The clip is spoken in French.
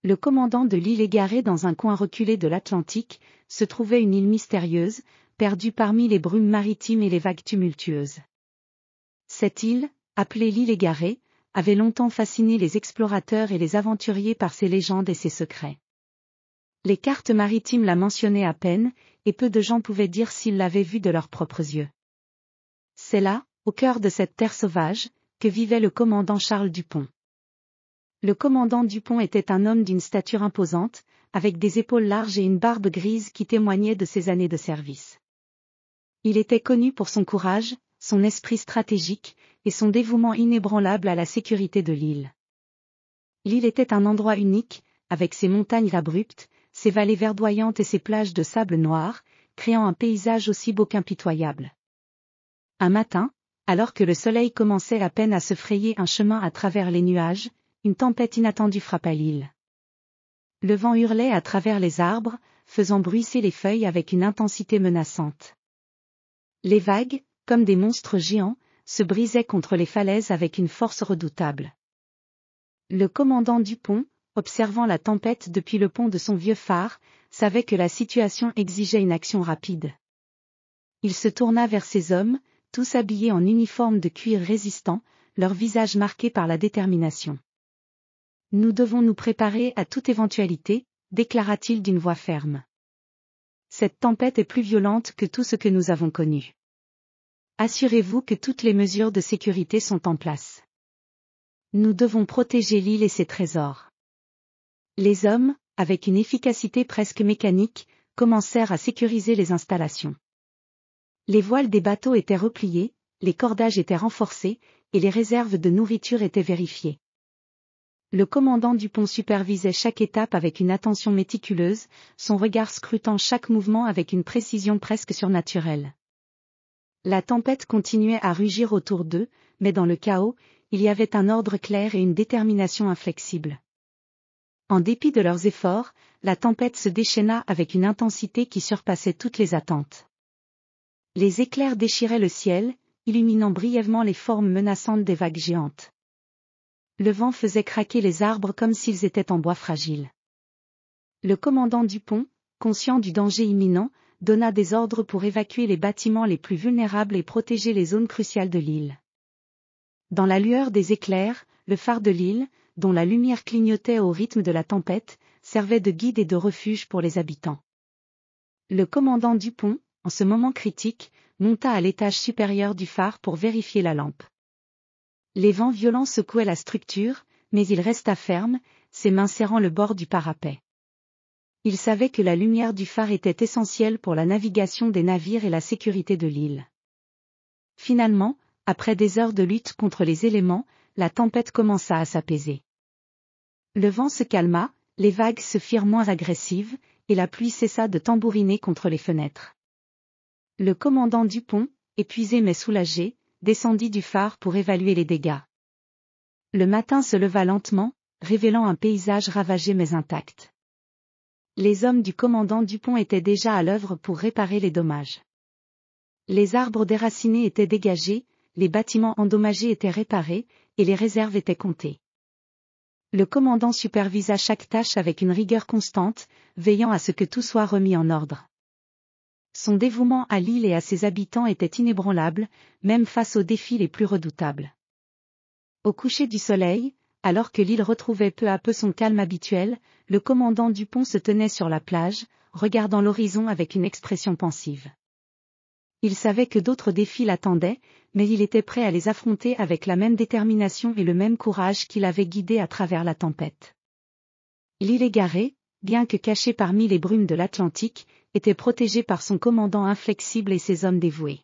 Le commandant de l'île égaré dans un coin reculé de l'Atlantique, se trouvait une île mystérieuse, perdue parmi les brumes maritimes et les vagues tumultueuses. Cette île, appelée l'île égarée, avait longtemps fasciné les explorateurs et les aventuriers par ses légendes et ses secrets. Les cartes maritimes la mentionnaient à peine, et peu de gens pouvaient dire s'ils l'avaient vue de leurs propres yeux. C'est là, au cœur de cette terre sauvage, que vivait le commandant Charles Dupont. Le commandant Dupont était un homme d'une stature imposante, avec des épaules larges et une barbe grise qui témoignait de ses années de service. Il était connu pour son courage, son esprit stratégique, et son dévouement inébranlable à la sécurité de l'île. L'île était un endroit unique, avec ses montagnes abruptes, ses vallées verdoyantes et ses plages de sable noir, créant un paysage aussi beau qu'impitoyable. Un matin, alors que le soleil commençait à peine à se frayer un chemin à travers les nuages, une tempête inattendue frappa l'île. Le vent hurlait à travers les arbres, faisant bruisser les feuilles avec une intensité menaçante. Les vagues, comme des monstres géants, se brisaient contre les falaises avec une force redoutable. Le commandant Dupont, observant la tempête depuis le pont de son vieux phare, savait que la situation exigeait une action rapide. Il se tourna vers ses hommes, tous habillés en uniforme de cuir résistant, leurs visages marqués par la détermination. « Nous devons nous préparer à toute éventualité, déclara-t-il d'une voix ferme. Cette tempête est plus violente que tout ce que nous avons connu. Assurez-vous que toutes les mesures de sécurité sont en place. Nous devons protéger l'île et ses trésors. » Les hommes, avec une efficacité presque mécanique, commencèrent à sécuriser les installations. Les voiles des bateaux étaient repliées, les cordages étaient renforcés, et les réserves de nourriture étaient vérifiées. Le commandant Dupont supervisait chaque étape avec une attention méticuleuse, son regard scrutant chaque mouvement avec une précision presque surnaturelle. La tempête continuait à rugir autour d'eux, mais dans le chaos, il y avait un ordre clair et une détermination inflexible. En dépit de leurs efforts, la tempête se déchaîna avec une intensité qui surpassait toutes les attentes. Les éclairs déchiraient le ciel, illuminant brièvement les formes menaçantes des vagues géantes. Le vent faisait craquer les arbres comme s'ils étaient en bois fragile. Le commandant Dupont, conscient du danger imminent, donna des ordres pour évacuer les bâtiments les plus vulnérables et protéger les zones cruciales de l'île. Dans la lueur des éclairs, le phare de l'île, dont la lumière clignotait au rythme de la tempête, servait de guide et de refuge pour les habitants. Le commandant Dupont, en ce moment critique, monta à l'étage supérieur du phare pour vérifier la lampe. Les vents violents secouaient la structure, mais il resta ferme, ses mains serrant le bord du parapet. Il savait que la lumière du phare était essentielle pour la navigation des navires et la sécurité de l'île. Finalement, après des heures de lutte contre les éléments, la tempête commença à s'apaiser. Le vent se calma, les vagues se firent moins agressives, et la pluie cessa de tambouriner contre les fenêtres. Le commandant Dupont, épuisé mais soulagé, descendit du phare pour évaluer les dégâts. Le matin se leva lentement, révélant un paysage ravagé mais intact. Les hommes du commandant Dupont étaient déjà à l'œuvre pour réparer les dommages. Les arbres déracinés étaient dégagés, les bâtiments endommagés étaient réparés, et les réserves étaient comptées. Le commandant supervisa chaque tâche avec une rigueur constante, veillant à ce que tout soit remis en ordre. Son dévouement à l'île et à ses habitants était inébranlable, même face aux défis les plus redoutables. Au coucher du soleil, alors que l'île retrouvait peu à peu son calme habituel, le commandant Dupont se tenait sur la plage, regardant l'horizon avec une expression pensive. Il savait que d'autres défis l'attendaient, mais il était prêt à les affronter avec la même détermination et le même courage qui l'avait guidé à travers la tempête. L'île égarée, bien que cachée parmi les brumes de l'Atlantique, était protégée par son commandant inflexible et ses hommes dévoués.